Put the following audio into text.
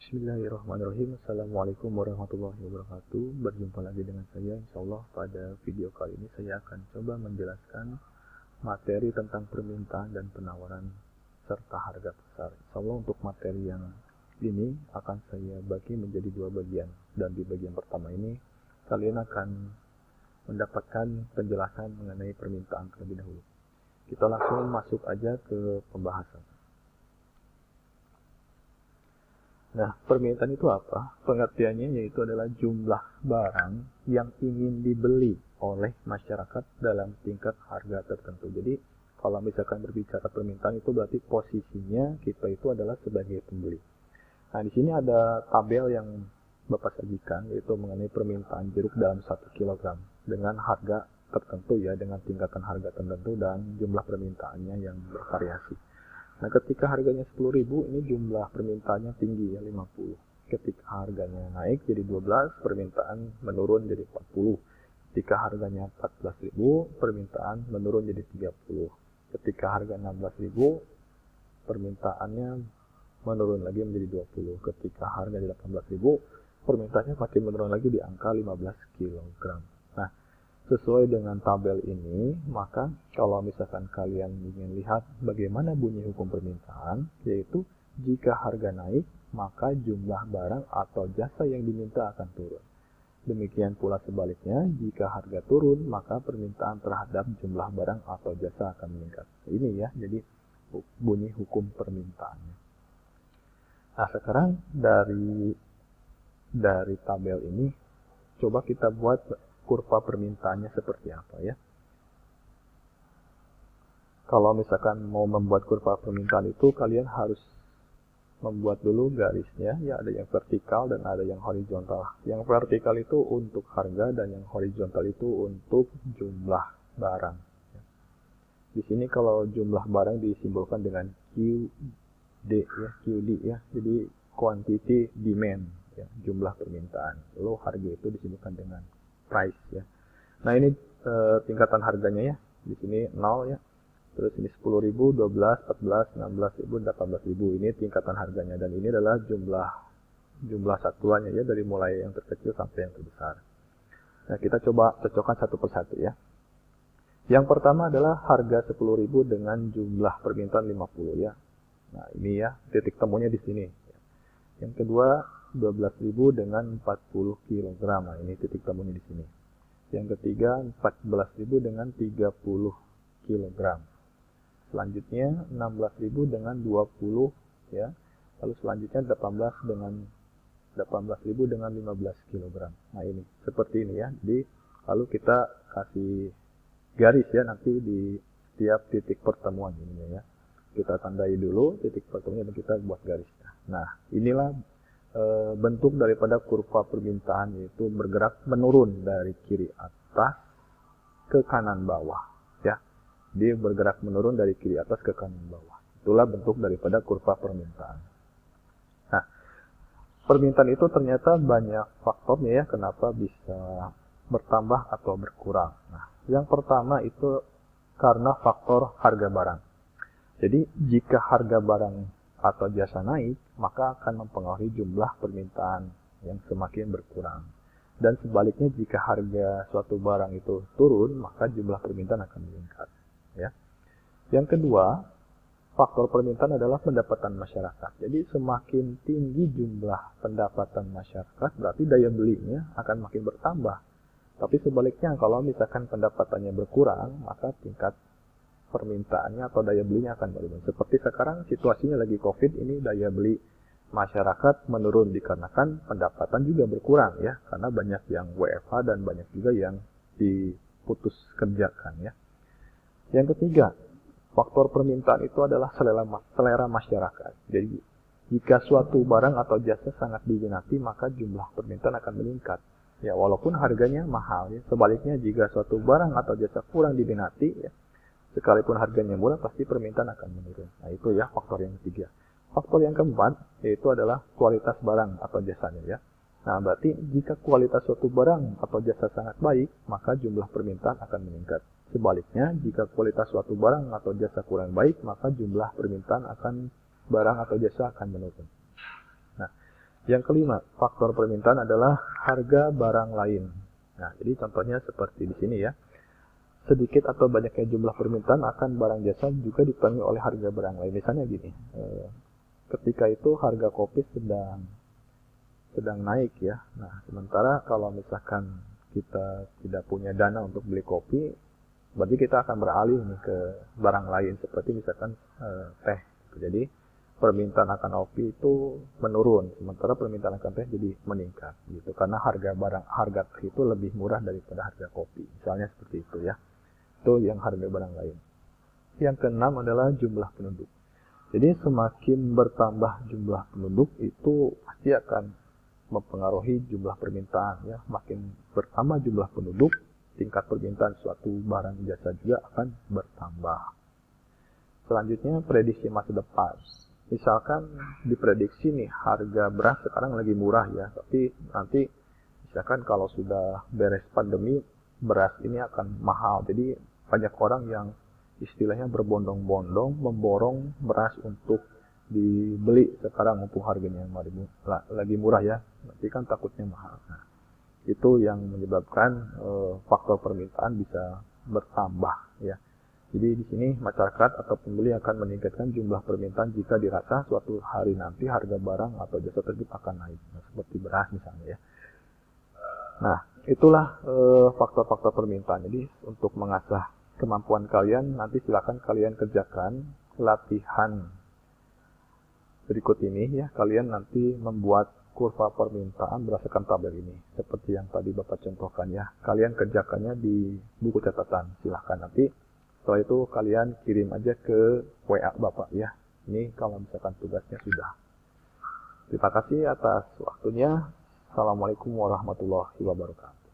Bismillahirrahmanirrahim. Assalamualaikum warahmatullahi wabarakatuh. Berjumpa lagi dengan saya. Insyaallah pada video kali ini saya akan coba menjelaskan materi tentang permintaan dan penawaran serta harga pasar. Insyaallah untuk materi yang ini akan saya bagi menjadi dua bagian. Dan di bagian pertama ini kalian akan mendapatkan penjelasan mengenai permintaan terlebih dahulu. Kita langsung masuk aja ke pembahasan. Nah, permintaan itu apa? Pengertiannya yaitu adalah jumlah barang yang ingin dibeli oleh masyarakat dalam tingkat harga tertentu. Jadi, kalau misalkan berbicara permintaan itu berarti posisinya kita itu adalah sebagai pembeli. Nah, di sini ada tabel yang Bapak sajikan yaitu mengenai permintaan jeruk dalam 1 kg dengan harga tertentu ya, dengan tingkatan harga tertentu dan jumlah permintaannya yang bervariasi. Nah, ketika harganya 10.000 ini jumlah permintaannya tinggi ya 50. Ketika harganya naik jadi 12, permintaan menurun jadi 40. Ketika harganya 14.000, permintaan menurun jadi 30. Ketika harga 16.000, permintaannya menurun lagi menjadi 20. Ketika harga 18.000, permintaannya makin menurun lagi di angka 15 kg. Nah, sesuai dengan tabel ini, maka kalau misalkan kalian ingin lihat bagaimana bunyi hukum permintaan, yaitu jika harga naik, maka jumlah barang atau jasa yang diminta akan turun. Demikian pula sebaliknya, jika harga turun, maka permintaan terhadap jumlah barang atau jasa akan meningkat. Ini ya, jadi bunyi hukum permintaannya. Nah, sekarang dari tabel ini, coba kita buat kurva permintaannya seperti apa ya. Kalau misalkan mau membuat kurva permintaan itu, kalian harus membuat dulu garisnya ya, ada yang vertikal dan ada yang horizontal. Yang vertikal itu untuk harga dan yang horizontal itu untuk jumlah barang. Di sini kalau jumlah barang disimbolkan dengan QD ya, QD ya. Jadi quantity demand ya, jumlah permintaan. Lalu harga itu disebutkan dengan price ya. Nah, ini tingkatan harganya ya. Di sini 0 ya. Terus ini 10.000, 12, 14, 16.000, 18.000. Ini tingkatan harganya dan ini adalah jumlah satuannya ya, dari mulai yang terkecil sampai yang terbesar. Nah, kita coba cocokkan satu persatu ya. Yang pertama adalah harga 10.000 dengan jumlah permintaan 50 ya. Nah, ini ya, titik temunya di sini. Yang kedua 12.000 dengan 40 kg. Nah, ini titik temunya di sini. Yang ketiga 14.000 dengan 30 kg. Selanjutnya 16.000 dengan 20 ya. Lalu selanjutnya 18.000 dengan 15 kg. Nah, ini seperti ini ya. Jadi lalu kita kasih garis ya nanti di setiap titik pertemuan ini ya. Kita tandai dulu titik pertemuan dan kita buat garisnya. Nah, inilah bentuk daripada kurva permintaan, yaitu bergerak menurun dari kiri atas ke kanan bawah ya. Dia bergerak menurun dari kiri atas ke kanan bawah. Itulah bentuk daripada kurva permintaan. Nah, permintaan itu ternyata banyak faktornya ya kenapa bisa bertambah atau berkurang. Nah, yang pertama itu karena faktor harga barang. Jadi jika harga barang atau jasa naik, maka akan mempengaruhi jumlah permintaan yang semakin berkurang. Dan sebaliknya jika harga suatu barang itu turun, maka jumlah permintaan akan meningkat. Ya. Yang kedua, faktor permintaan adalah pendapatan masyarakat. Jadi semakin tinggi jumlah pendapatan masyarakat, berarti daya belinya akan makin bertambah. Tapi sebaliknya, kalau misalkan pendapatannya berkurang, maka tingkat permintaannya atau daya belinya akan menurun. Seperti sekarang situasinya lagi COVID ini, daya beli masyarakat menurun dikarenakan pendapatan juga berkurang ya, karena banyak yang WFH dan banyak juga yang diputus kerjakan ya. Yang ketiga, faktor permintaan itu adalah selera masyarakat. Jadi jika suatu barang atau jasa sangat diminati, maka jumlah permintaan akan meningkat. Ya, walaupun harganya mahal ya. Sebaliknya jika suatu barang atau jasa kurang diminati ya, sekalipun harganya murah, pasti permintaan akan menurun. Nah, itu ya faktor yang ketiga. Faktor yang keempat, yaitu adalah kualitas barang atau jasanya ya. Nah, berarti jika kualitas suatu barang atau jasa sangat baik, maka jumlah permintaan akan meningkat. Sebaliknya, jika kualitas suatu barang atau jasa kurang baik, maka jumlah permintaan barang atau jasa akan menurun. Nah, Yang kelima, faktor permintaan adalah harga barang lain. Nah, jadi contohnya seperti di sini ya. Sedikit atau banyaknya jumlah permintaan akan barang jasa juga dipengaruhi oleh harga barang lain. Misalnya gini, ketika itu harga kopi sedang naik ya. Nah, sementara kalau misalkan kita tidak punya dana untuk beli kopi, berarti kita akan beralih nih ke barang lain seperti misalkan teh. Jadi permintaan akan kopi itu menurun, sementara permintaan akan teh jadi meningkat gitu karena harga teh itu lebih murah daripada harga kopi. Misalnya seperti itu ya. Itu yang harga barang lain. Yang keenam adalah jumlah penduduk. Jadi semakin bertambah jumlah penduduk itu pasti akan mempengaruhi jumlah permintaan ya. Makin bertambah jumlah penduduk, tingkat permintaan suatu barang jasa juga akan bertambah. Selanjutnya prediksi masa depan. Misalkan diprediksi nih harga beras sekarang lagi murah ya, tapi nanti misalkan kalau sudah beres pandemi beras ini akan mahal. Jadi banyak orang yang istilahnya berbondong-bondong memborong beras untuk dibeli sekarang mumpung harganya lagi murah ya, nanti kan takutnya mahal. Nah, itu yang menyebabkan faktor permintaan bisa bertambah ya. Jadi di sini masyarakat atau pembeli akan meningkatkan jumlah permintaan jika dirasa suatu hari nanti harga barang atau jasa tersebut akan naik, nah, seperti beras misalnya ya. Nah, itulah faktor-faktor permintaan. Jadi untuk mengasah kemampuan kalian, nanti silakan kalian kerjakan latihan berikut ini ya. Kalian nanti membuat kurva permintaan berdasarkan tabel ini, seperti yang tadi Bapak contohkan ya. Kalian kerjakannya di buku catatan, silahkan nanti. Setelah itu kalian kirim aja ke WA Bapak ya. Ini kalau misalkan tugasnya sudah. Terima kasih atas waktunya. Assalamualaikum warahmatullahi wabarakatuh.